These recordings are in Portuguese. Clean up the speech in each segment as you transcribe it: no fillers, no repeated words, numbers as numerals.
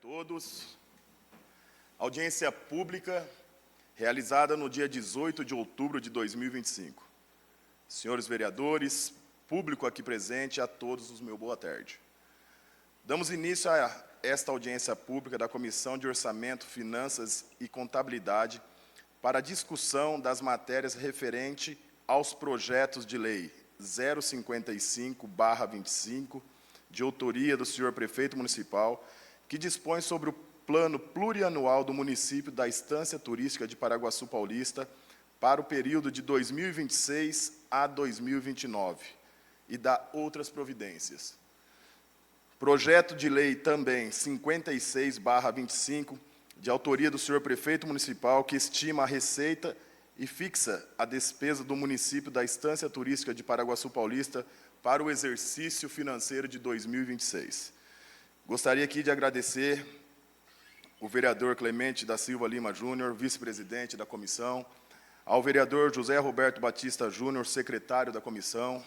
todos. Audiência pública realizada no dia 18 de outubro de 2025. Senhores vereadores, público aqui presente, a todos os meu boa tarde. Damos início a esta audiência pública da Comissão de Orçamento, Finanças e Contabilidade para a discussão das matérias referente aos projetos de lei 055/25, de autoria do senhor Prefeito Municipal, que dispõe sobre o Plano Plurianual do Município da Estância Turística de Paraguaçu Paulista para o período de 2026 a 2029 e da outras providências. Projeto de lei também 56/25, de autoria do senhor Prefeito Municipal, que estima a receita e fixa a despesa do município da Estância Turística de Paraguaçu Paulista para o exercício financeiro de 2026. Gostaria aqui de agradecer o vereador Clemente da Silva Lima Júnior, vice-presidente da comissão, ao vereador José Roberto Batista Júnior, secretário da comissão,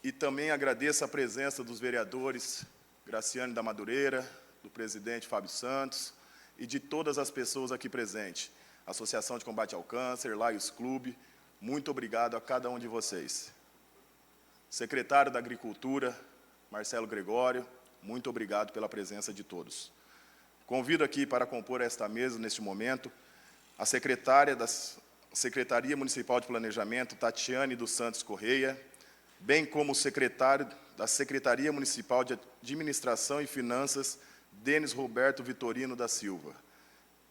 e também agradeço a presença dos vereadores Graciane da Madureira, do presidente Fábio Santos e de todas as pessoas aqui presentes. Associação de Combate ao Câncer, Lions Clube, muito obrigado a cada um de vocês. Secretário da Agricultura, Marcelo Gregório, muito obrigado pela presença de todos. Convido aqui para compor esta mesa, neste momento, a secretária da Secretaria Municipal de Planejamento, Tatiane dos Santos Correia, bem como o secretário da Secretaria Municipal de Administração e Finanças, Denis Roberto Vitorino da Silva,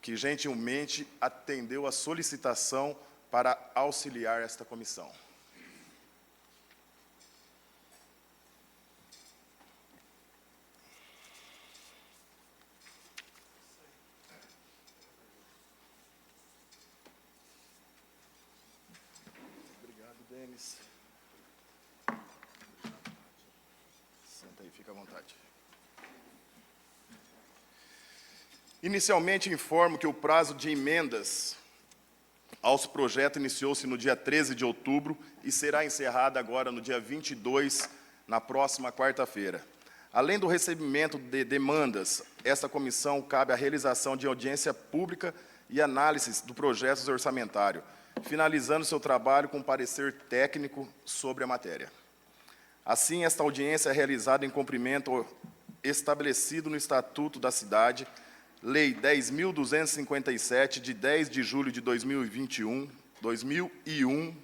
que gentilmente atendeu a solicitação para auxiliar esta comissão. Obrigado, Denis. Senta aí, fica à vontade. Inicialmente, informo que o prazo de emendas aos projetos iniciou-se no dia 13 de outubro e será encerrado agora no dia 22, na próxima quarta-feira. Além do recebimento de demandas, esta comissão cabe a realização de audiência pública e análise do projeto orçamentário, finalizando seu trabalho com parecer técnico sobre a matéria. Assim, esta audiência é realizada em cumprimento ao estabelecido no Estatuto da Cidade, Lei 10.257, de 10 de julho de 2001,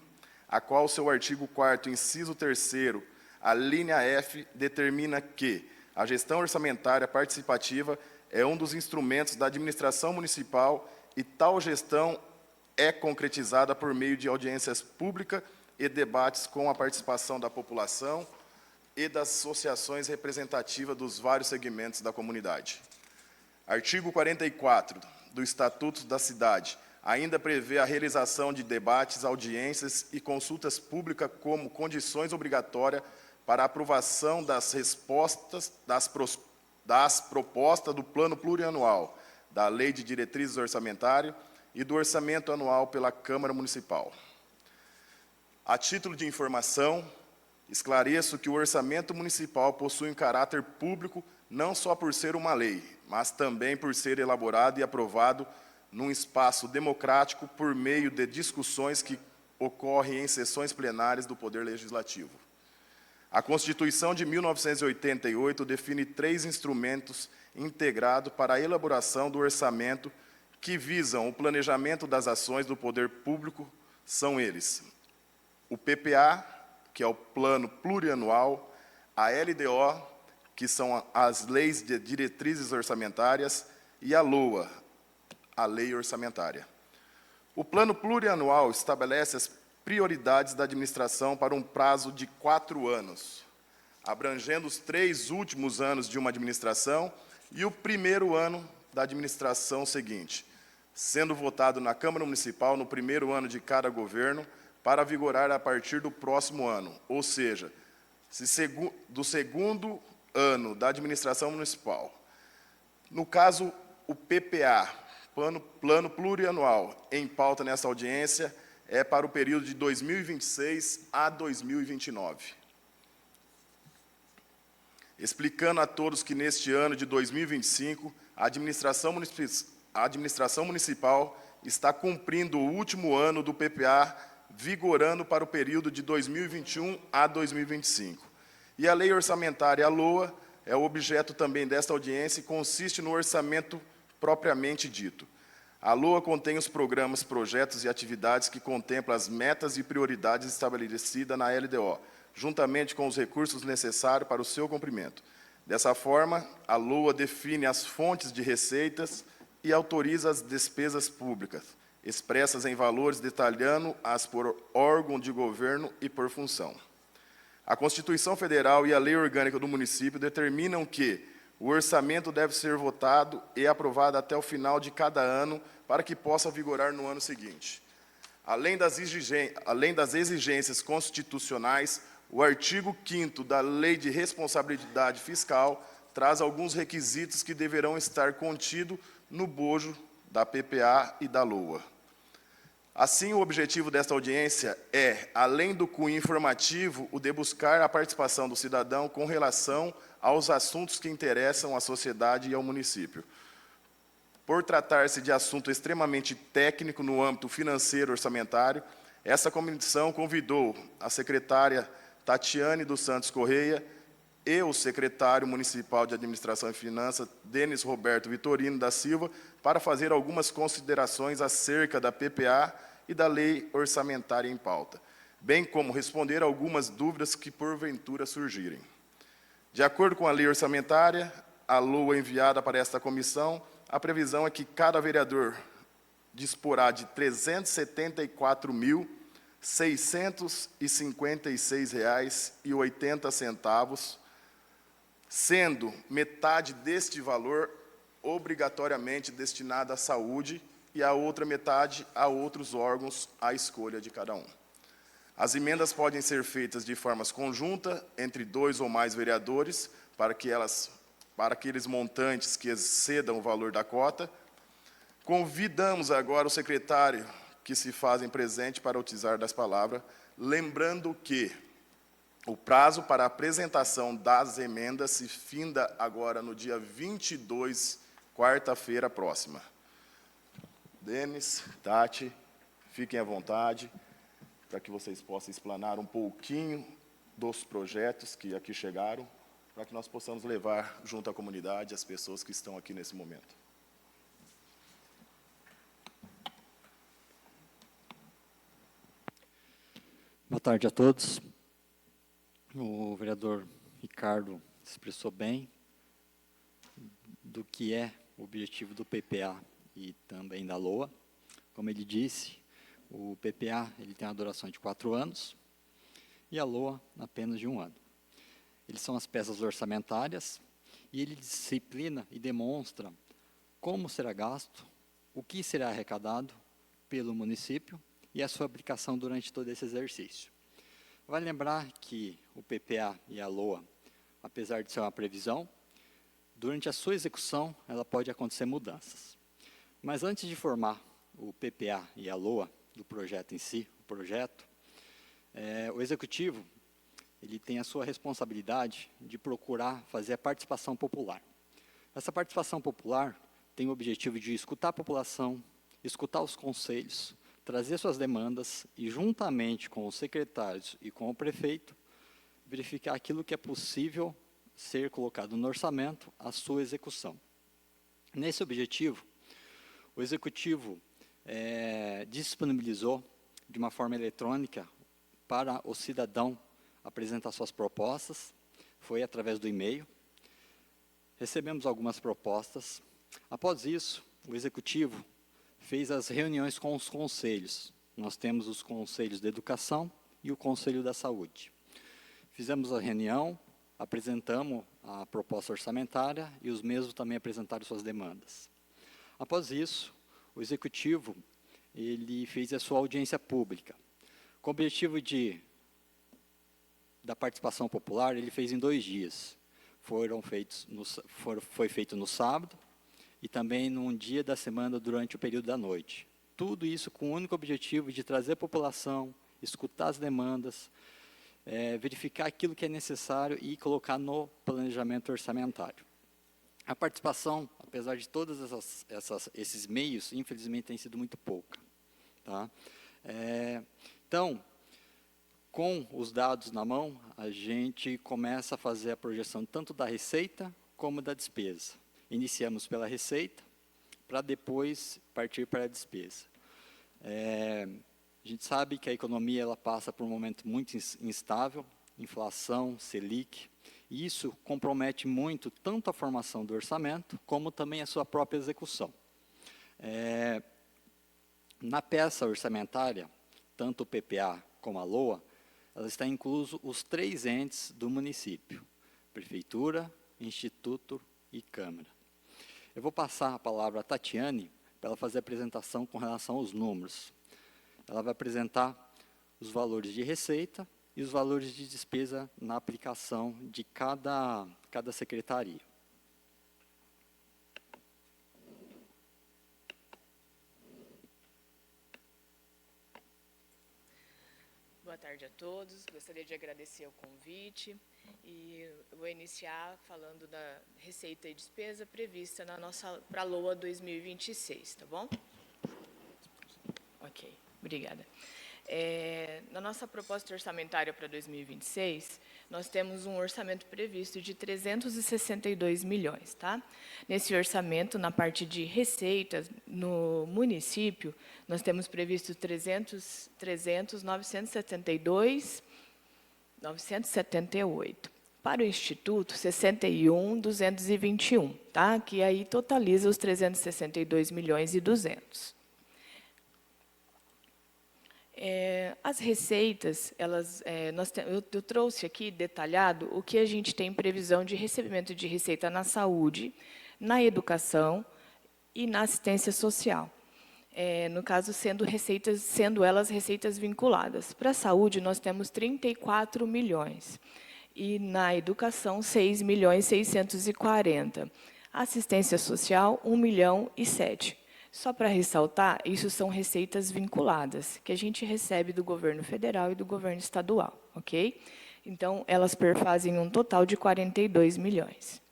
a qual seu artigo 4º, inciso 3º, a linha F, determina que a gestão orçamentária participativa é um dos instrumentos da administração municipal e tal gestão é concretizada por meio de audiências públicas e debates com a participação da população e das associações representativas dos vários segmentos da comunidade. Artigo 44 do Estatuto da Cidade ainda prevê a realização de debates, audiências e consultas públicas como condições obrigatórias para a aprovação das respostas das propostas do Plano Plurianual, da Lei de Diretrizes Orçamentárias e do Orçamento Anual pela Câmara Municipal. A título de informação, esclareço que o orçamento municipal possui um caráter público não só por ser uma lei, mas também por ser elaborado e aprovado num espaço democrático por meio de discussões que ocorrem em sessões plenárias do Poder Legislativo. A Constituição de 1988 define 3 instrumentos integrados para a elaboração do orçamento que visam o planejamento das ações do poder público. São eles: o PPA, que é o Plano Plurianual, a LDO, que são as Leis de Diretrizes Orçamentárias, e a LOA, a Lei Orçamentária. O Plano Plurianual estabelece as prioridades da administração para um prazo de 4 anos, abrangendo os 3 últimos anos de uma administração e o primeiro ano da administração seguinte, sendo votado na Câmara Municipal no primeiro ano de cada governo, para vigorar a partir do próximo ano, ou seja, do segundo ano da administração municipal. No caso, o PPA, Plano Plurianual, em pauta nessa audiência, é para o período de 2026 a 2029. explicando a todos que neste ano de 2025, a administração municipal está cumprindo o último ano do PPA, vigorando para o período de 2021 a 2025. E a Lei Orçamentária, a LOA, é o objeto também desta audiência e consiste no orçamento propriamente dito. A LOA contém os programas, projetos e atividades que contemplam as metas e prioridades estabelecidas na LDO, juntamente com os recursos necessários para o seu cumprimento. Dessa forma, a LOA define as fontes de receitas e autoriza as despesas públicas, expressas em valores, detalhando-as por órgão de governo e por função. A Constituição Federal e a Lei Orgânica do município determinam que o orçamento deve ser votado e aprovado até o final de cada ano para que possa vigorar no ano seguinte. Além das exigências constitucionais, o artigo 5º da Lei de Responsabilidade Fiscal traz alguns requisitos que deverão estar contidos no bojo da PPA e da LOA. Assim, o objetivo desta audiência é, além do cunho informativo, o de buscar a participação do cidadão com relação aos assuntos que interessam à sociedade e ao município. Por tratar-se de assunto extremamente técnico no âmbito financeiro orçamentário, essa comissão convidou a secretária Tatiane dos Santos Correia e o secretário municipal de Administração e Finanças, Denis Roberto Vitorino da Silva, para fazer algumas considerações acerca da PPA e da Lei Orçamentária em pauta, bem como responder algumas dúvidas que porventura surgirem. De acordo com a Lei Orçamentária, a LOA enviada para esta comissão, a previsão é que cada vereador disporá de R$ 374.656,80, sendo metade deste valor obrigatoriamente destinada à saúde e a outra metade a outros órgãos, à escolha de cada um. As emendas podem ser feitas de forma conjunta entre 2 ou mais vereadores para aqueles montantes que excedam o valor da cota. Convidamos agora o secretário que se fazem presente para utilizar das palavras, lembrando que o prazo para a apresentação das emendas se finda agora no dia 22, quarta-feira próxima. Denis, Tati, fiquem à vontade para que vocês possam explanar um pouquinho dos projetos que aqui chegaram, para que nós possamos levar junto à comunidade as pessoas que estão aqui nesse momento. Boa tarde a todos. O vereador Ricardo expressou bem do que é o objetivo do PPA e também da LOA. Como ele disse, o PPA ele tem uma duração de 4 anos e a LOA apenas de 1 ano. Eles são as peças orçamentárias e ele disciplina e demonstra como será gasto, o que será arrecadado pelo município e a sua aplicação durante todo esse exercício. Vale lembrar que o PPA e a LOA, apesar de ser uma previsão, durante a sua execução, ela pode acontecer mudanças. Mas antes de formar o PPA e a LOA, do projeto em si, o Executivo ele tem a sua responsabilidade de procurar fazer a participação popular. Essa participação popular tem o objetivo de escutar a população, escutar os conselhos, trazer suas demandas e, juntamente com os secretários e com o prefeito, verificar aquilo que é possível ser colocado no orçamento, a sua execução. Nesse objetivo, o Executivo disponibilizou de uma forma eletrônica para o cidadão apresentar suas propostas, foi através do e-mail. Recebemos algumas propostas. Após isso, o Executivo fez as reuniões com os conselhos. Nós temos os conselhos de educação e o Conselho da Saúde. Fizemos a reunião, apresentamos a proposta orçamentária e os mesmos também apresentaram suas demandas. Após isso, o Executivo ele fez a sua audiência pública. Com o objetivo da participação popular, ele fez em 2 dias. Foi feito no sábado e também num dia da semana durante o período da noite. Tudo isso com o único objetivo de trazer a população, escutar as demandas, verificar aquilo que é necessário e colocar no planejamento orçamentário. A participação, apesar de todos esses meios, infelizmente tem sido muito pouca. Tá? Então, com os dados na mão, a gente começa a fazer a projeção tanto da receita como da despesa. Iniciamos pela receita, para depois partir para a despesa. A gente sabe que a economia ela passa por um momento muito instável, inflação, Selic, e isso compromete muito tanto a formação do orçamento, como também a sua própria execução. Na peça orçamentária, tanto o PPA como a LOA, ela está incluso os 3 entes do município, Prefeitura, Instituto e Câmara. Eu vou passar a palavra a Tatiane, para ela fazer a apresentação com relação aos números. Ela vai apresentar os valores de receita e os valores de despesa na aplicação de cada secretaria. Boa tarde a todos. Gostaria de agradecer o convite e eu vou iniciar falando da receita e despesa prevista na nossa para a LOA 2026, tá bom? Ok, obrigada. Na nossa proposta orçamentária para 2026, nós temos um orçamento previsto de 362 milhões, tá? Nesse orçamento, na parte de receitas, no município, nós temos previsto 978. Para o Instituto, 61.221, tá? Que aí totaliza os 362 milhões e 200. As receitas, eu trouxe aqui detalhado o que a gente tem em previsão de recebimento de receita na saúde, na educação e na assistência social. No caso, sendo elas receitas vinculadas. Para a saúde, nós temos 34 milhões. E na educação, 6.640.000. Assistência social, 1.007.000. Só para ressaltar, isso são receitas vinculadas, que a gente recebe do governo federal e do governo estadual, ok? Então, elas perfazem um total de 42 milhões.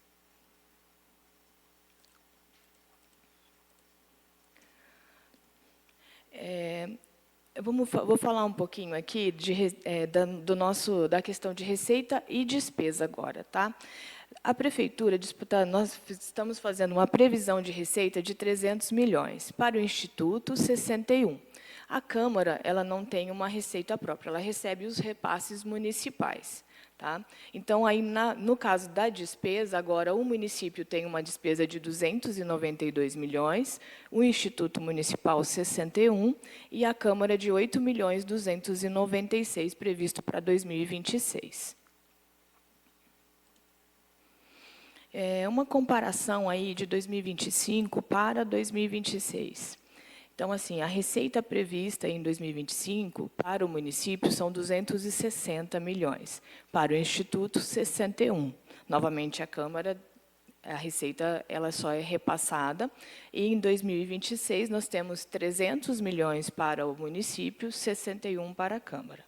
Vou falar um pouquinho aqui da questão de receita e despesa agora, tá? A prefeitura nós estamos fazendo uma previsão de receita de 300 milhões. Para o Instituto, 61. A Câmara, ela não tem uma receita própria, ela recebe os repasses municipais. Tá? Então, aí, no caso da despesa, agora o município tem uma despesa de 292 milhões, o Instituto Municipal 61 e a Câmara de 8.296 previsto para 2026. Uma comparação aí de 2025 para 2026. Então, assim, a receita prevista em 2025 para o município são 260 milhões. Para o Instituto, 61. Novamente, a Câmara, a receita ela só é repassada. E em 2026, nós temos 300 milhões para o município, 61 para a Câmara.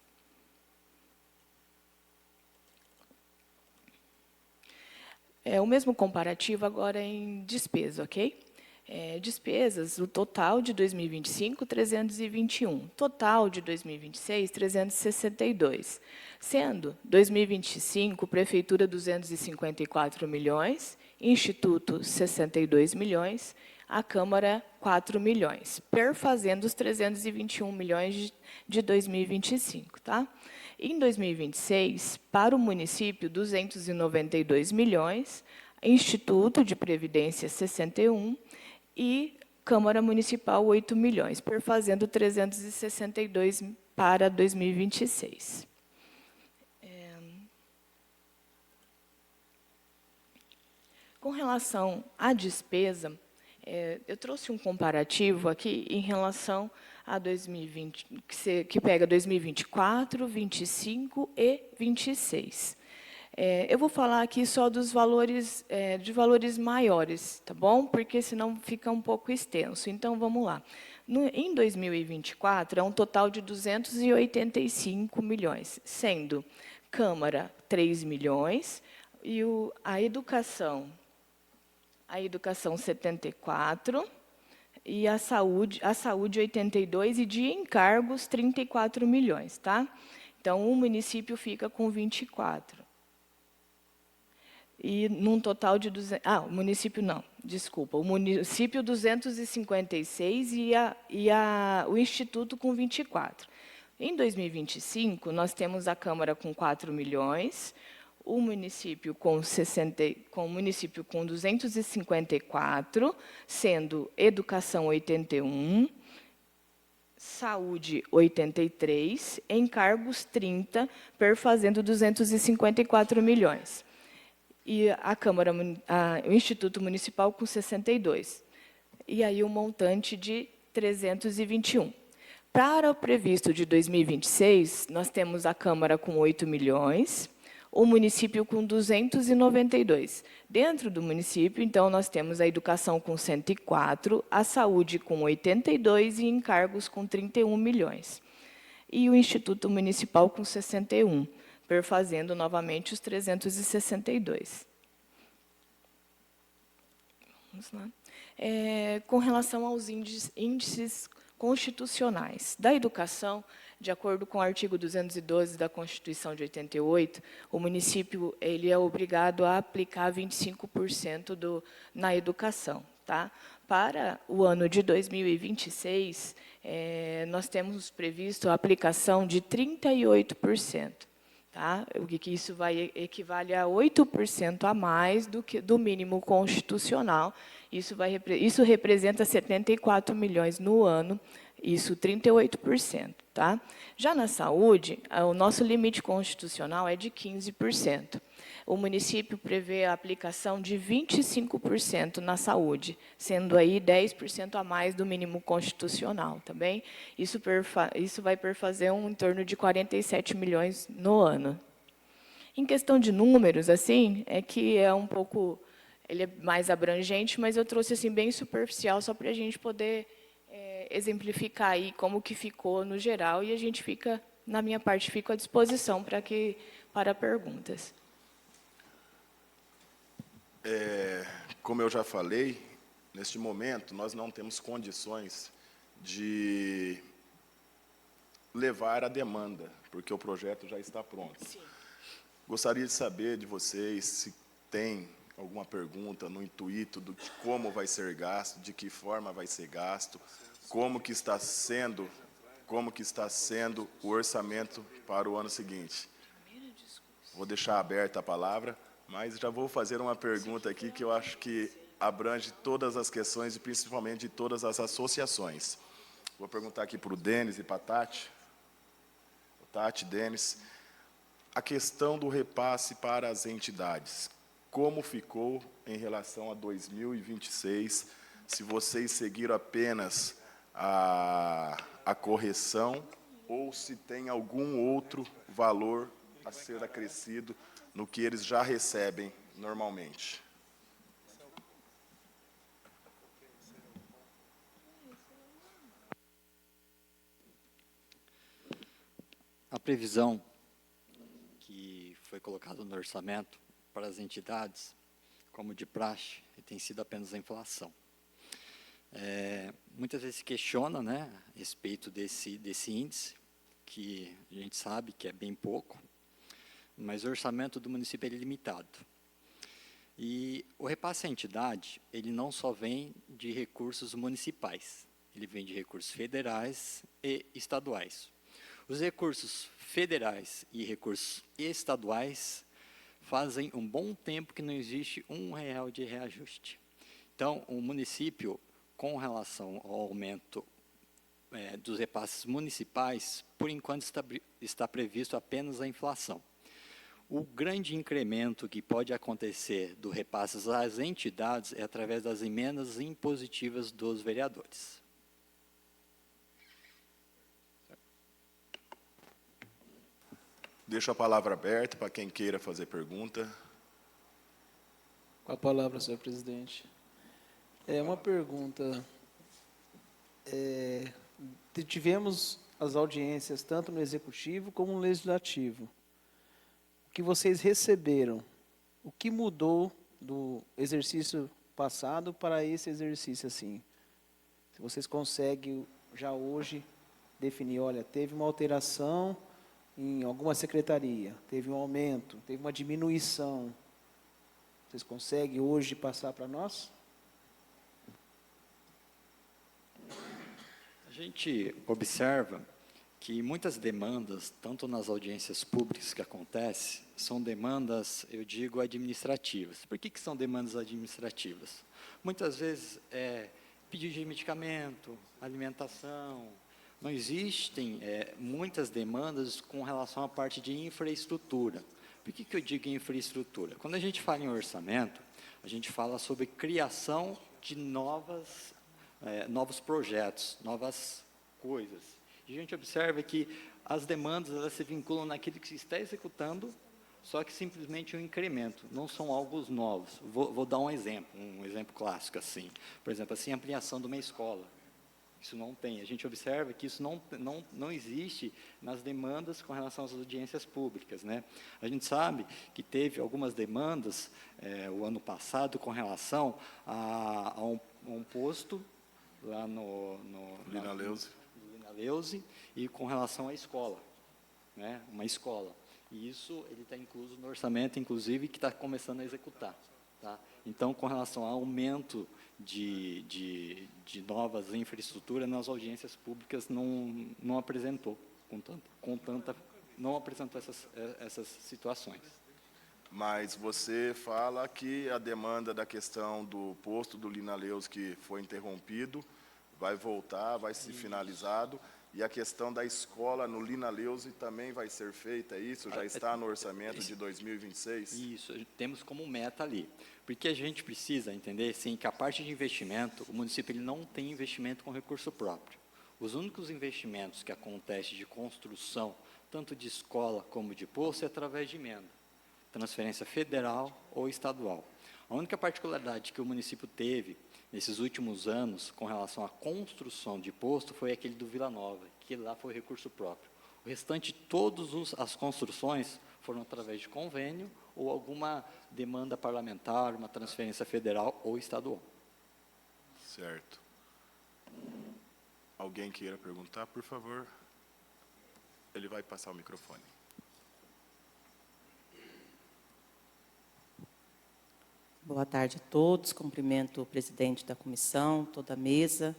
O mesmo comparativo agora em despesa, ok? Despesas, o total de 2025, 321. Total de 2026, 362. Sendo 2025, Prefeitura, 254 milhões, Instituto, 62 milhões, a Câmara, 4 milhões, perfazendo os 321 milhões de 2025, tá? Em 2026, para o município, 292 milhões, Instituto de Previdência, 61, e Câmara Municipal, 8 milhões, perfazendo 362 para 2026. Com relação à despesa, eu trouxe um comparativo aqui em relação a 2020, que pega 2024, 25 e 26. Eu vou falar aqui só dos valores, de valores maiores, tá bom? Porque senão fica um pouco extenso. Então, vamos lá. Em 2024, é um total de 285 milhões, sendo Câmara, 3 milhões, e a educação 74, e a saúde 82, e de encargos 34 milhões, tá? Então, o município fica com 24. E num total de 200, o município não, desculpa, o município 256 o instituto com 24. Em 2025, nós temos a Câmara com 4 milhões, o município com 254, sendo educação 81, saúde 83, encargos 30, perfazendo 254 milhões. E o Instituto Municipal com 62. E aí um montante de 321. Para o previsto de 2026, nós temos a Câmara com 8 milhões, o município com 292. Dentro do município, então, nós temos a educação com 104, a saúde com 82 e encargos com 31 milhões. E o Instituto Municipal com 61, perfazendo novamente os 362. Vamos lá. Com relação aos índices constitucionais da educação, de acordo com o artigo 212 da Constituição de 88, o município ele é obrigado a aplicar 25% na educação. Tá? Para o ano de 2026, nós temos previsto a aplicação de 38%. Tá? O que isso equivale a 8% a mais do mínimo constitucional. Isso representa 74 milhões no ano, isso 38%. Tá? Já na saúde, o nosso limite constitucional é de 15%. O município prevê a aplicação de 25% na saúde, sendo aí 10% a mais do mínimo constitucional. Também isso vai perfazer em torno de 47 milhões no ano. Em questão de números, assim, é que é um pouco, ele é mais abrangente, mas eu trouxe assim bem superficial só para a gente poder exemplificar aí como que ficou no geral, e a gente fica, na minha parte, fico à disposição para perguntas. Como eu já falei, neste momento, nós não temos condições de levar a demanda, porque o projeto já está pronto. Sim. Gostaria de saber de vocês se tem alguma pergunta no intuito de como vai ser gasto, de que forma vai ser gasto, como que está sendo o orçamento para o ano seguinte. Vou deixar aberta a palavra, mas já vou fazer uma pergunta aqui que eu acho que abrange todas as questões e principalmente de todas as associações. Vou perguntar aqui para o Denis e para a Tati. Tati, Denis, a questão do repasse para as entidades. Como ficou em relação a 2026, se vocês seguiram apenas a correção ou se tem algum outro valor a ser acrescido no que eles já recebem normalmente? A previsão que foi colocada no orçamento para as entidades, como de praxe, tem sido apenas a inflação. Muitas vezes se questiona, né, a respeito desse índice, que a gente sabe que é bem pouco, mas o orçamento do município é limitado. E o repasse à entidade, ele não só vem de recursos municipais, ele vem de recursos federais e estaduais. Os recursos federais e recursos estaduais fazem um bom tempo que não existe R$1 de reajuste. Então, o município, com relação ao aumento dos repasses municipais, por enquanto está previsto apenas a inflação. O grande incremento que pode acontecer do repasses às entidades é através das emendas impositivas dos vereadores. Deixo a palavra aberta para quem queira fazer pergunta. Com a palavra, senhor presidente. Uma pergunta. Tivemos as audiências tanto no Executivo como no Legislativo. que vocês receberam, o que mudou do exercício passado para esse exercício assim? Se vocês conseguem já hoje definir, olha, teve uma alteração em alguma secretaria, teve um aumento, teve uma diminuição. Vocês conseguem hoje passar para nós? A gente observa que muitas demandas, tanto nas audiências públicas que acontecem, são demandas, eu digo, administrativas. Por que são demandas administrativas? Muitas vezes é pedido de medicamento, alimentação. Não existem muitas demandas com relação à parte de infraestrutura. Por que eu digo infraestrutura? Quando a gente fala em orçamento, a gente fala sobre criação de novos projetos, novas coisas. E a gente observa que as demandas elas se vinculam naquilo que se está executando, só que simplesmente um incremento, não são algo novos. Vou dar um exemplo clássico assim. Por exemplo, assim, ampliação de uma escola. Isso não tem. A gente observa que isso não existe nas demandas com relação às audiências públicas, né? A gente sabe que teve algumas demandas o ano passado com relação a um posto lá no Lina Leuze e com relação à escola, né? Uma escola. E isso ele está incluso no orçamento, inclusive, que está começando a executar. Tá? Então, com relação ao aumento de novas infraestruturas, nas audiências públicas não apresentou, não apresentou essas situações. Mas você fala que a demanda da questão do posto do Lina Leuze, que foi interrompido, vai voltar, vai ser finalizado, e a questão da escola no Lina Leuze também vai ser feita, isso já está no orçamento de 2026? Isso, temos como meta ali. Porque a gente precisa entender, sim, que a parte de investimento, o município ele não tem investimento com recurso próprio. Os únicos investimentos que acontecem de construção, tanto de escola como de posto, é através de emenda, transferência federal ou estadual. A única particularidade que o município teve nesses últimos anos com relação à construção de posto foi aquele do Vila Nova, que lá foi recurso próprio. O restante, todas as construções foram através de convênio ou alguma demanda parlamentar, uma transferência federal ou estadual. Certo. Alguém queira perguntar, por favor? Ele vai passar o microfone. Boa tarde a todos. Cumprimento o presidente da comissão, toda a mesa,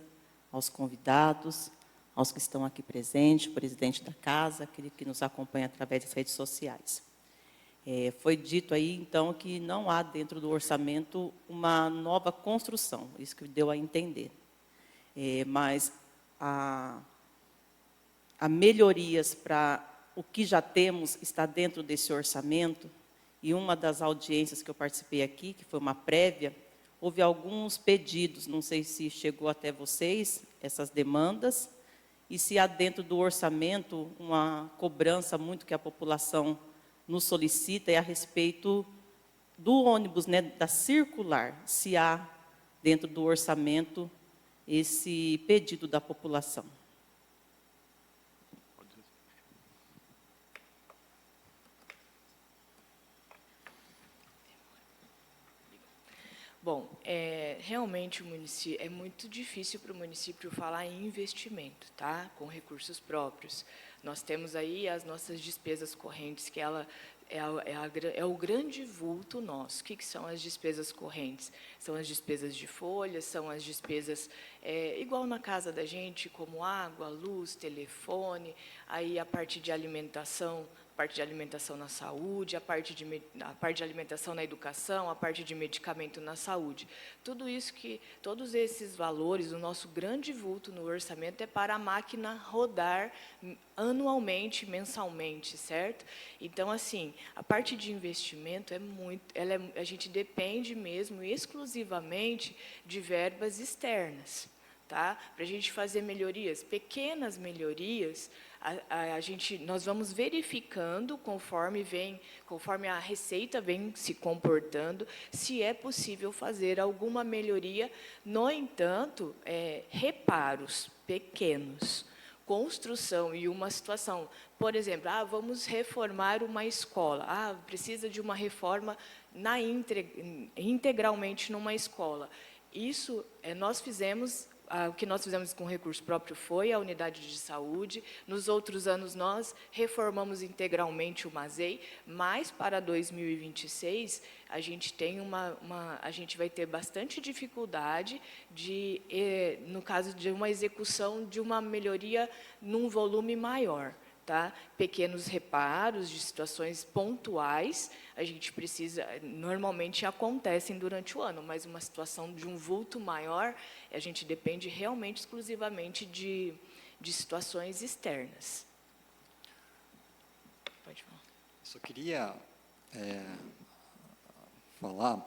aos convidados, aos que estão aqui presentes, o presidente da casa, aquele que nos acompanha através das redes sociais. Foi dito aí, então, que não há dentro do orçamento uma nova construção, isso que deu a entender. Mas há melhorias para o que já temos, está dentro desse orçamento. E uma das audiências que eu participei aqui, que foi uma prévia, houve alguns pedidos, não sei se chegou até vocês, essas demandas, e se há dentro do orçamento uma cobrança muito que a população nos solicita, a respeito do ônibus, né, da circular, se há dentro do orçamento esse pedido da população. Bom, realmente o município, é muito difícil para o município falar em investimento, tá? Com recursos próprios. Nós temos aí as nossas despesas correntes, que é o grande vulto nosso. O que são as despesas correntes? São as despesas de folha, são as despesas, igual na casa da gente, como água, luz, telefone, aí a parte de alimentação na saúde, a parte de alimentação na educação, a parte de medicamento na saúde. Todos esses valores, o nosso grande vulto no orçamento é para a máquina rodar anualmente, mensalmente, certo? Então, assim, a parte de investimento a gente depende mesmo exclusivamente de verbas externas, tá? Para a gente fazer melhorias, pequenas melhorias, nós vamos verificando conforme a receita vem se comportando, se é possível fazer alguma melhoria. No entanto, reparos pequenos, construção e uma situação, por exemplo, vamos reformar uma escola, precisa de uma reforma integralmente numa escola. Isso nós fizemos. O que nós fizemos com recurso próprio foi a unidade de saúde. Nos outros anos, nós reformamos integralmente o MASEI, mas para 2026, a gente tem a gente vai ter bastante dificuldade no caso de uma execução de uma melhoria num volume maior. Tá? Pequenos reparos de situações pontuais, a gente precisa, normalmente acontecem durante o ano, mas uma situação de um vulto maior, a gente depende realmente exclusivamente de situações externas. Pode falar. Só queria falar,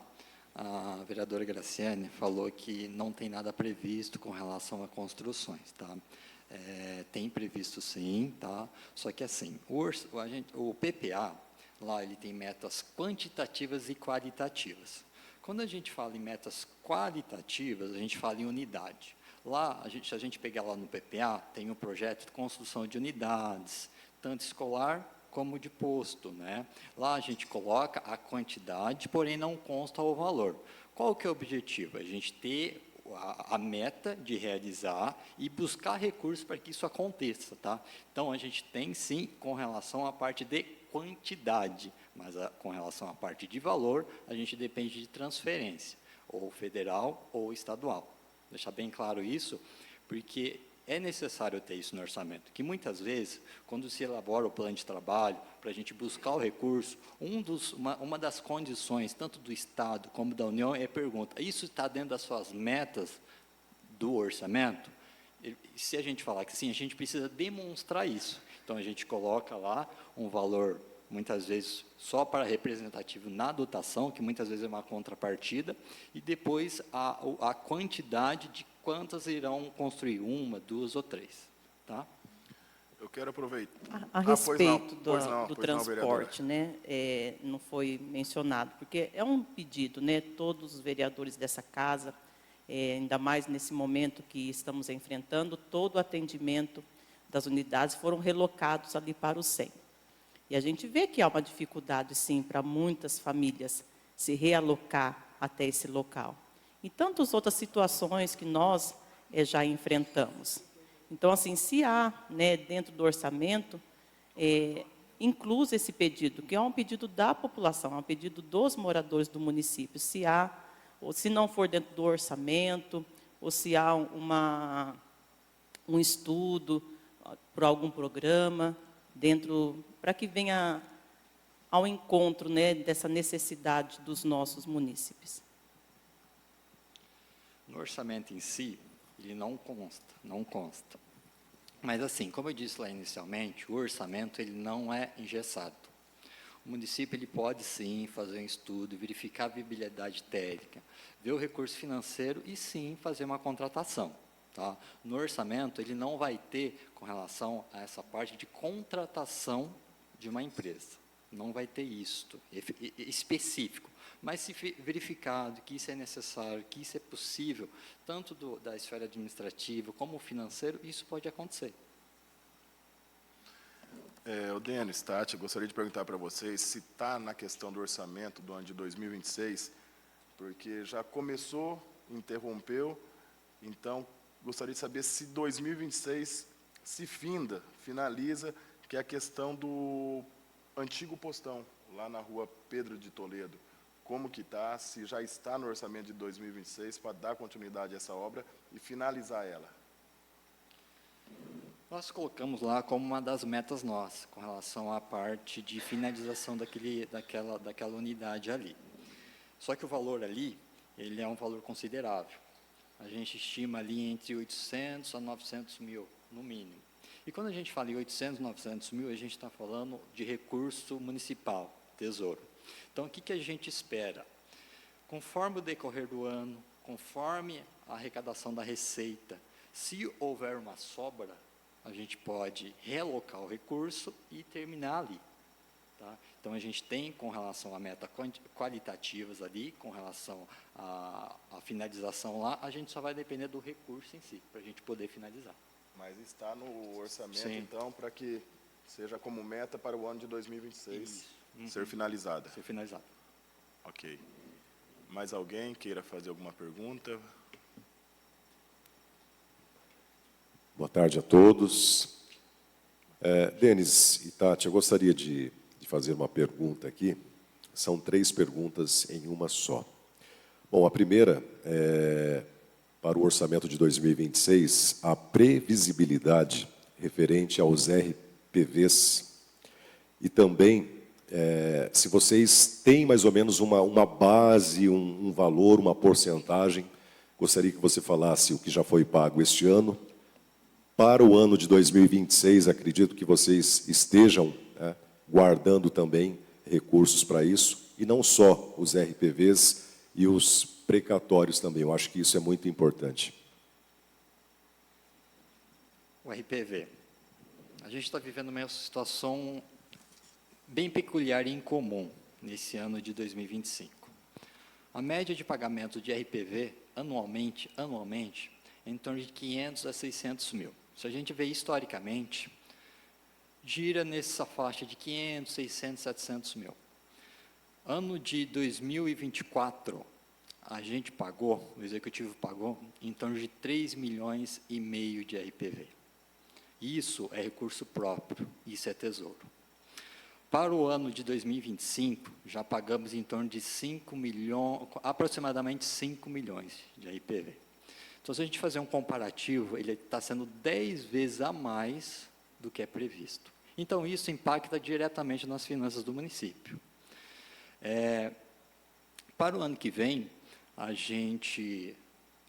a vereadora Graciane falou que não tem nada previsto com relação a construções, tá? Tem previsto sim, tá? Só que assim, o PPA, lá ele tem metas quantitativas e qualitativas. Quando a gente fala em metas qualitativas, a gente fala em unidade. Lá, se a gente pegar lá no PPA, tem um projeto de construção de unidades, tanto escolar como de posto, né? Lá a gente coloca a quantidade, porém não consta o valor. Qual que é o objetivo? A gente ter a meta de realizar e buscar recursos para que isso aconteça, tá? Então, a gente tem, sim, com relação à parte de quantidade, mas com relação à parte de valor, a gente depende de transferência, ou federal ou estadual. Deixar bem claro isso, porque é necessário ter isso no orçamento, que muitas vezes, quando se elabora o plano de trabalho, para a gente buscar o recurso, uma das condições, tanto do Estado como da União, é a pergunta, isso está dentro das suas metas do orçamento? E se a gente falar que sim, a gente precisa demonstrar isso. Então, a gente coloca lá um valor, muitas vezes, só para representativo na dotação, que muitas vezes é uma contrapartida, e depois a quantidade de quantas irão construir, 1, 2 ou 3, tá? Eu quero aproveitar. A respeito do vereadora. transporte, né, não foi mencionado, porque é um pedido, né, todos os vereadores dessa casa, ainda mais nesse momento que estamos enfrentando, todo o atendimento das unidades foram relocados ali para o SEM. E a gente vê que há uma dificuldade, sim, para muitas famílias se realocar até esse local. E tantas outras situações que nós já enfrentamos. Então, assim, se há, né, dentro do orçamento, incluso esse pedido, que é um pedido da população, é um pedido dos moradores do município, se há, ou se não for dentro do orçamento, ou se há um estudo por algum programa, para que venha ao encontro, né, dessa necessidade dos nossos munícipes. No orçamento em si, ele não consta. Mas assim, como eu disse lá inicialmente, o orçamento ele não é engessado. O município ele pode sim fazer um estudo, verificar a viabilidade técnica, ver o recurso financeiro e sim fazer uma contratação. Tá? No orçamento ele não vai ter com relação a essa parte de contratação de uma empresa. Não vai ter isto específico. Mas se verificado que isso é necessário, que isso é possível, tanto da esfera administrativa como financeiro, isso pode acontecer. O Denis, Tati, eu gostaria de perguntar para vocês se está na questão do orçamento do ano de 2026, porque já começou, interrompeu, então gostaria de saber se 2026 se finaliza, que é a questão do antigo postão, lá na rua Pedro de Toledo. Como que está, se já está no orçamento de 2026 para dar continuidade a essa obra e finalizar ela? Nós colocamos lá como uma das metas nossas, com relação à parte de finalização daquela unidade ali. Só que o valor ali, ele é um valor considerável. A gente estima ali entre 800 a 900 mil, no mínimo. E quando a gente fala em 800, 900 mil, a gente está falando de recurso municipal, tesouro. Então, o que a gente espera? Conforme o decorrer do ano, conforme a arrecadação da receita, se houver uma sobra, a gente pode realocar o recurso e terminar ali. Tá? Então, a gente tem, com relação a metas qualitativas ali, com relação à finalização lá, a gente só vai depender do recurso em si, para a gente poder finalizar. Mas está no orçamento, Sim. então, para que seja como meta para o ano de 2026 Isso. ser finalizada. Ser finalizado. Ok. Mais alguém queira fazer alguma pergunta? Boa tarde a todos. Denis e Tati, eu gostaria de fazer uma pergunta aqui. São 3 perguntas em uma só. Bom, a primeira é para o orçamento de 2026, a previsibilidade referente aos RPVs e também se vocês têm mais ou menos uma base, um valor, uma porcentagem. Gostaria que você falasse o que já foi pago este ano. Para o ano de 2026, acredito que vocês estejam guardando também recursos para isso, e não só os RPVs e os precatórios também. Eu acho que isso é muito importante. O RPV. A gente está vivendo uma situação bem peculiar e incomum nesse ano de 2025. A média de pagamento de RPV anualmente, é em torno de 500 a 600 mil. Se a gente vê historicamente, gira nessa faixa de 500, 600, 700 mil. Ano de 2024, a gente pagou, o executivo pagou, em torno de 3,5 milhões de RPV. Isso é recurso próprio, isso é tesouro. Para o ano de 2025, já pagamos em torno de 5 milhões, aproximadamente 5 milhões de RPV. Então, se a gente fazer um comparativo, ele está sendo 10 vezes a mais do que é previsto. Então, isso impacta diretamente nas finanças do município. Para o ano que vem, a gente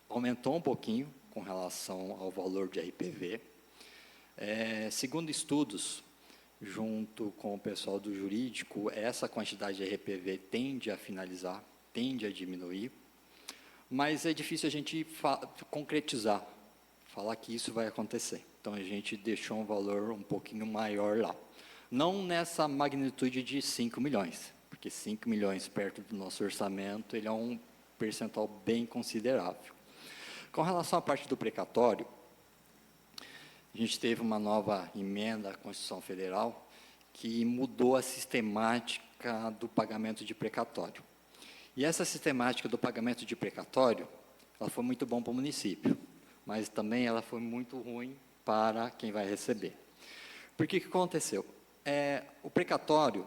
aumentou um pouquinho com relação ao valor de RPV. Segundo estudos, junto com o pessoal do jurídico, essa quantidade de RPV tende a finalizar, tende a diminuir, mas é difícil a gente concretizar, falar que isso vai acontecer. Então, a gente deixou um valor um pouquinho maior lá. Não nessa magnitude de 5 milhões, porque 5 milhões perto do nosso orçamento, ele é um percentual bem considerável. Com relação à parte do precatório, a gente teve uma nova emenda à Constituição Federal que mudou a sistemática do pagamento de precatório. E essa sistemática do pagamento de precatório, ela foi muito bom para o município, mas também ela foi muito ruim para quem vai receber. Por que aconteceu? O precatório,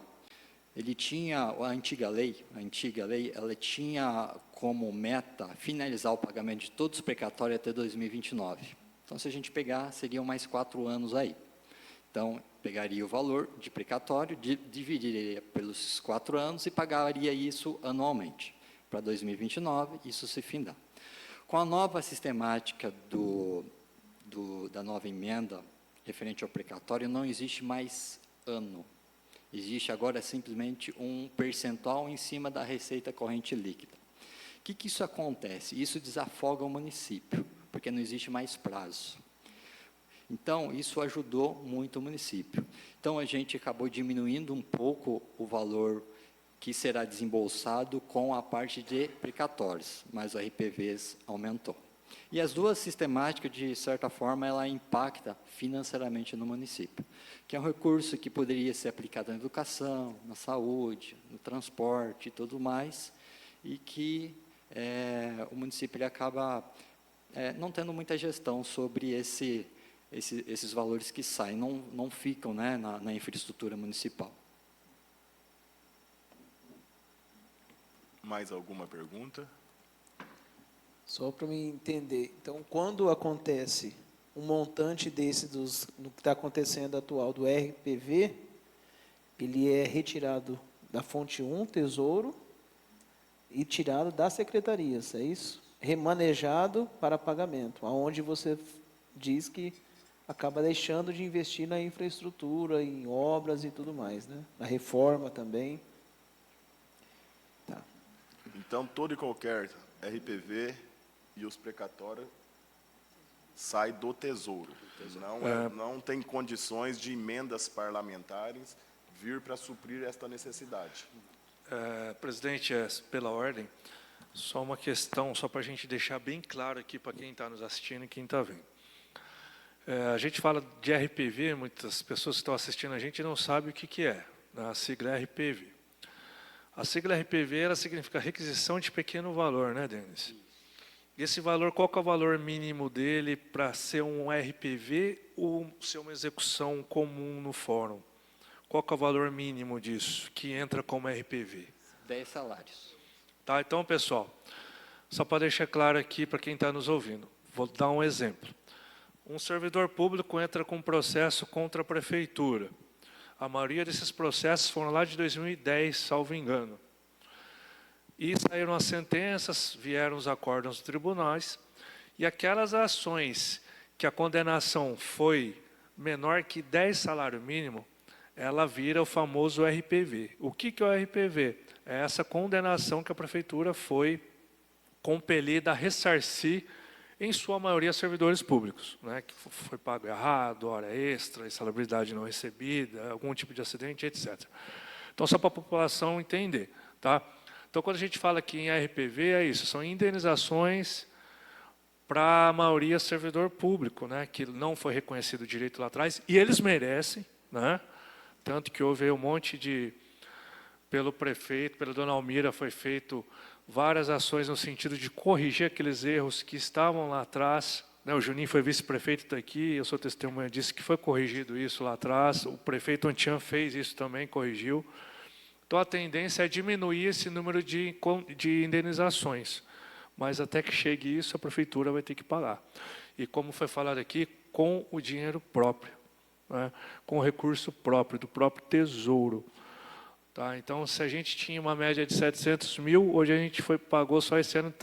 ele tinha, a antiga lei, ela tinha como meta finalizar o pagamento de todos os precatórios até 2029. Então, se a gente pegar, seriam mais 4 anos aí. Então, pegaria o valor de precatório, dividiria pelos 4 anos e pagaria isso anualmente. Para 2029, isso se findar. Com a nova sistemática da nova emenda, referente ao precatório, não existe mais ano. Existe agora simplesmente um percentual em cima da receita corrente líquida. O que isso acontece? Isso desafoga o município, porque não existe mais prazo. Então, isso ajudou muito o município. Então, a gente acabou diminuindo um pouco o valor que será desembolsado com a parte de precatórios, mas o RPVs aumentou. E as duas sistemáticas, de certa forma, ela impacta financeiramente no município, que é um recurso que poderia ser aplicado na educação, na saúde, no transporte e tudo mais, e que o município ele acaba não tendo muita gestão sobre esses valores que saem, não ficam na infraestrutura municipal. Mais alguma pergunta? Só para me entender. Então, quando acontece um montante desse no que está acontecendo atual do RPV, ele é retirado da fonte 1, Tesouro, e tirado das secretarias, é isso? Remanejado para pagamento, aonde você diz que acaba deixando de investir na infraestrutura, em obras e tudo mais, né? Na reforma também. Tá. Então, todo e qualquer RPV e os precatórios sai do Tesouro. Não tem condições de emendas parlamentares vir para suprir esta necessidade. Presidente, pela ordem, só uma questão, só para a gente deixar bem claro aqui para quem está nos assistindo e quem está vendo. A gente fala de RPV, muitas pessoas que estão assistindo a gente não sabem o que é, né, a sigla RPV. A sigla RPV ela significa requisição de pequeno valor, né, Denis? E esse valor, qual que é o valor mínimo dele para ser um RPV ou ser uma execução comum no fórum? Qual que é o valor mínimo disso, que entra como RPV? 10 salários. Tá, então, pessoal, só para deixar claro aqui para quem está nos ouvindo, vou dar um exemplo. Um servidor público entra com um processo contra a prefeitura. A maioria desses processos foram lá de 2010, salvo engano. E saíram as sentenças, vieram os acórdãos dos tribunais, e aquelas ações que a condenação foi menor que 10 salário mínimo, ela vira o famoso RPV. O que é o RPV? É essa condenação que a prefeitura foi compelida a ressarcir, em sua maioria, servidores públicos, né, que foi pago errado, hora extra, insalubridade não recebida, algum tipo de acidente, etc. Então, só para a população entender. Tá? Então, quando a gente fala aqui em RPV, é isso, são indenizações para a maioria servidor público, né, que não foi reconhecido o direito lá atrás, e eles merecem, né, tanto que houve um monte de, pelo prefeito, pela dona Almira, foi feito várias ações no sentido de corrigir aqueles erros que estavam lá atrás. Né, o Juninho foi vice-prefeito, está aqui, eu sou testemunha disso, que foi corrigido isso lá atrás, o prefeito Antian fez isso também, corrigiu. Então, a tendência é diminuir esse número de indenizações, mas até que chegue isso, a prefeitura vai ter que pagar. E como foi falado aqui, com o dinheiro próprio, né, com o recurso próprio, do próprio tesouro. Tá, então, se a gente tinha uma média de 700 mil, hoje a gente pagou só esse ano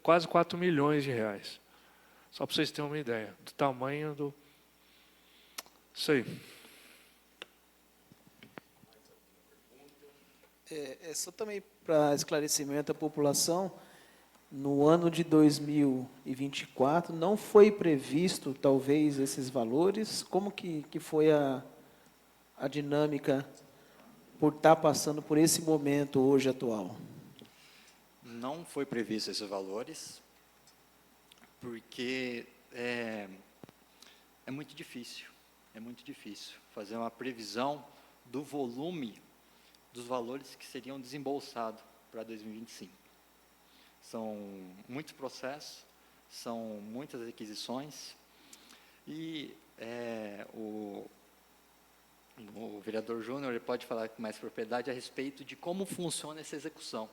quase 4 milhões de reais. Só para vocês terem uma ideia do tamanho do... Isso aí. Só também para esclarecimento da população, no ano de 2024 não foi previsto, talvez, esses valores. Como que foi a dinâmica por estar passando por esse momento hoje atual? Não foi previsto esses valores, porque é muito difícil fazer uma previsão do volume dos valores que seriam desembolsados para 2025. São muitos processos, são muitas requisições, e o vereador Júnior ele pode falar com mais propriedade a respeito de como funciona essa execução.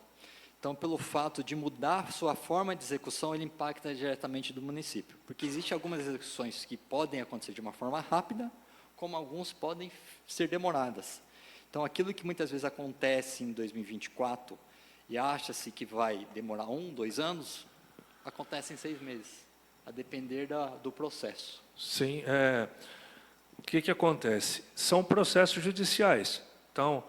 Então, pelo fato de mudar sua forma de execução, ele impacta diretamente do município, porque existem algumas execuções que podem acontecer de uma forma rápida, como alguns podem ser demoradas. Então, aquilo que muitas vezes acontece em 2024 e acha-se que vai demorar 1, 2 anos, acontece em 6 meses, a depender do processo. Sim, o que acontece? São processos judiciais. Então,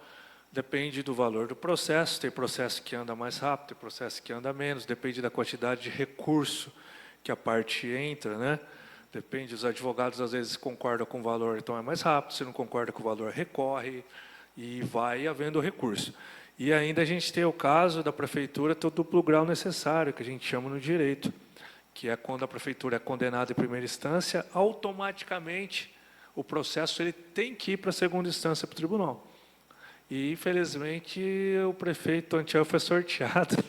depende do valor do processo, tem processo que anda mais rápido, tem processo que anda menos, depende da quantidade de recurso que a parte entra, né? Depende, os advogados às vezes concordam com o valor, então é mais rápido, se não concorda com o valor, recorre, e vai havendo recurso. E ainda a gente tem o caso da prefeitura ter o duplo grau necessário, que a gente chama no direito, que é quando a prefeitura é condenada em primeira instância, automaticamente o processo ele tem que ir para a segunda instância para o tribunal. E, infelizmente, o prefeito Antiel foi sorteado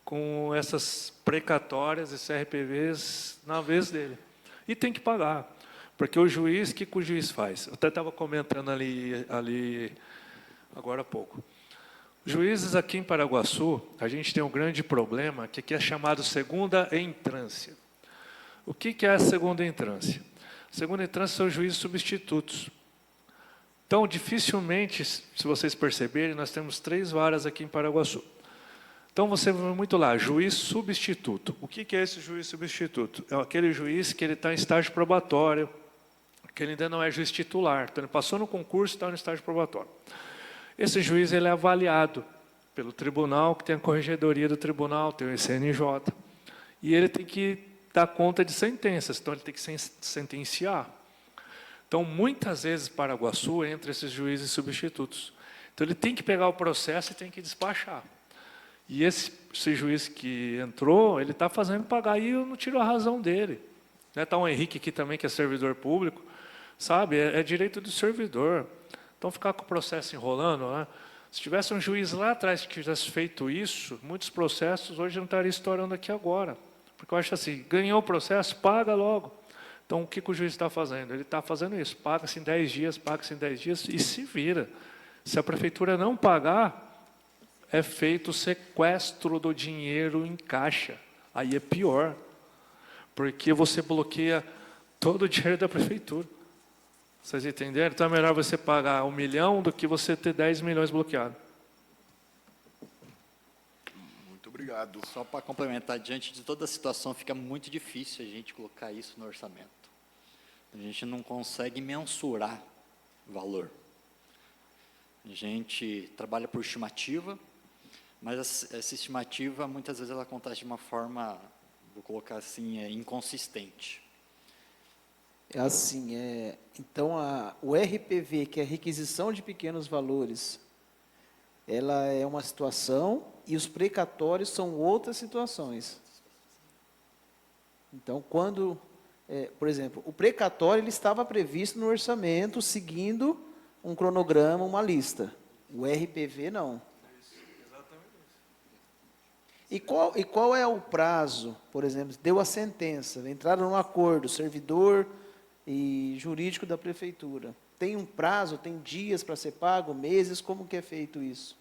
com essas precatórias, esses RPVs, na vez dele. E tem que pagar. Porque o juiz, o que o juiz faz? Eu até estava comentando ali agora há pouco. Juízes aqui em Paraguaçu, a gente tem um grande problema, que aqui é chamado segunda entrância. O que é a segunda entrância? A segunda entrância são os juízes substitutos. Então, dificilmente, se vocês perceberem, nós temos 3 varas aqui em Paraguaçu. Então, você vê muito lá, juiz substituto. O que é esse juiz substituto? É aquele juiz que ele está em estágio probatório, que ele ainda não é juiz titular. Então, ele passou no concurso e está no estágio probatório. Esse juiz ele é avaliado pelo tribunal, que tem a corregedoria do tribunal, tem o ICNJ, e ele tem que dar conta de sentenças, então ele tem que sentenciar. Então, muitas vezes, Paraguaçu entra esses juízes substitutos. Então, ele tem que pegar o processo e tem que despachar. E esse juiz que entrou, ele está fazendo pagar, e eu não tiro a razão dele. Né? Está o Henrique aqui também, que é servidor público, sabe? É direito do servidor. Então, ficar com o processo enrolando, né? Se tivesse um juiz lá atrás que tivesse feito isso, muitos processos hoje não estariam estourando aqui agora. Porque eu acho assim, ganhou o processo, paga logo. Então, o que o juiz está fazendo? Ele está fazendo isso, paga-se em 10 dias, paga-se em 10 dias e se vira. Se a prefeitura não pagar, é feito o sequestro do dinheiro em caixa. Aí é pior, porque você bloqueia todo o dinheiro da prefeitura. Vocês entenderam? Então é melhor você pagar 1 milhão do que você ter 10 milhões bloqueados. Muito obrigado. Só para complementar, diante de toda a situação, fica muito difícil a gente colocar isso no orçamento. A gente não consegue mensurar o valor. A gente trabalha por estimativa, mas essa estimativa, muitas vezes, ela acontece de uma forma, vou colocar assim, inconsistente. É assim, então o RPV, que é a requisição de pequenos valores, ela é uma situação e os precatórios são outras situações. Então, quando, por exemplo, o precatório ele estava previsto no orçamento, seguindo um cronograma, uma lista. O RPV não. E qual é o prazo, por exemplo, deu a sentença, entraram num acordo, servidor e jurídico da prefeitura. Tem um prazo, tem dias para ser pago, meses, como que é feito isso?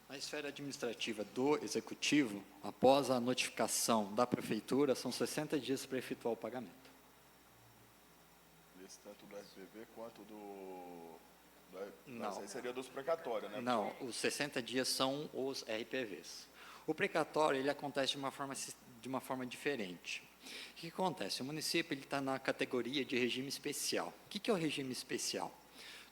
Na esfera administrativa do executivo, após a notificação da prefeitura, são 60 dias para efetuar o pagamento. Esse tanto do SPV quanto Não. Esse seria dos precatórios, né? Não, os 60 dias são os RPVs. O precatório, ele acontece de uma forma diferente. O que acontece? O município está na categoria de regime especial. O que é o regime especial?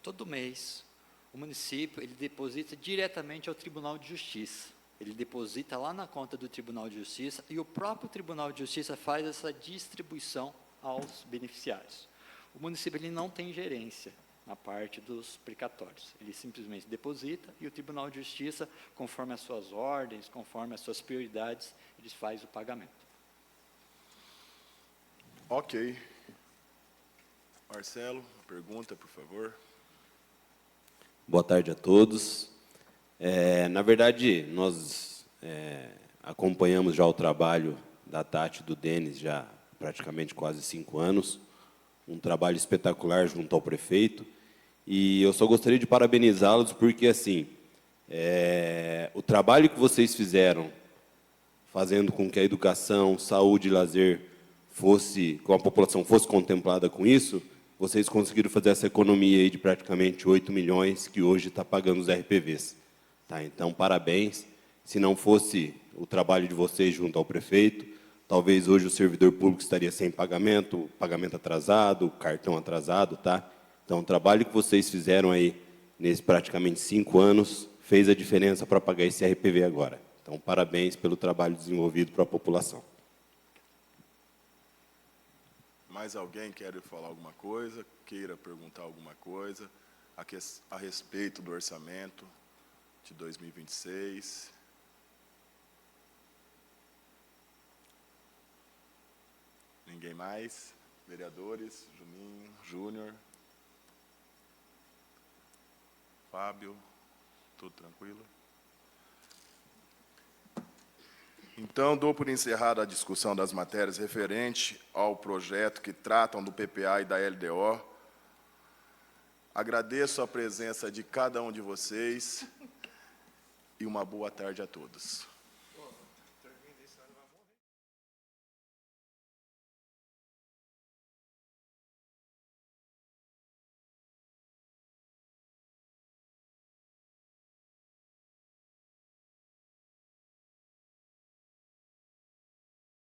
Todo mês, o município ele deposita diretamente ao Tribunal de Justiça. Ele deposita lá na conta do Tribunal de Justiça e o próprio Tribunal de Justiça faz essa distribuição aos beneficiários. O município ele não tem gerência na parte dos precatórios. Ele simplesmente deposita e o Tribunal de Justiça, conforme as suas ordens, conforme as suas prioridades, ele faz o pagamento. Ok. Marcelo, pergunta, por favor. Boa tarde a todos. Na verdade, nós acompanhamos já o trabalho da Tati e do Denis já praticamente quase 5 anos. Um trabalho espetacular junto ao prefeito. E eu só gostaria de parabenizá-los porque, assim, o trabalho que vocês fizeram, fazendo com que a educação, saúde e lazer com a população fosse contemplada com isso, vocês conseguiram fazer essa economia aí de praticamente 8 milhões que hoje está pagando os RPVs. Tá? Então, parabéns. Se não fosse o trabalho de vocês junto ao prefeito, talvez hoje o servidor público estaria sem pagamento, pagamento atrasado, cartão atrasado. Tá? Então, o trabalho que vocês fizeram aí, nesses praticamente 5 anos, fez a diferença para pagar esse RPV agora. Então, parabéns pelo trabalho desenvolvido para a população. Mais alguém quer falar alguma coisa? Queira perguntar alguma coisa a respeito do orçamento de 2026? Ninguém mais? Vereadores? Juninho, Júnior? Fábio? Tudo tranquilo? Então, dou por encerrada a discussão das matérias referente ao projeto que tratam do PPA e da LDO. Agradeço a presença de cada um de vocês e uma boa tarde a todos.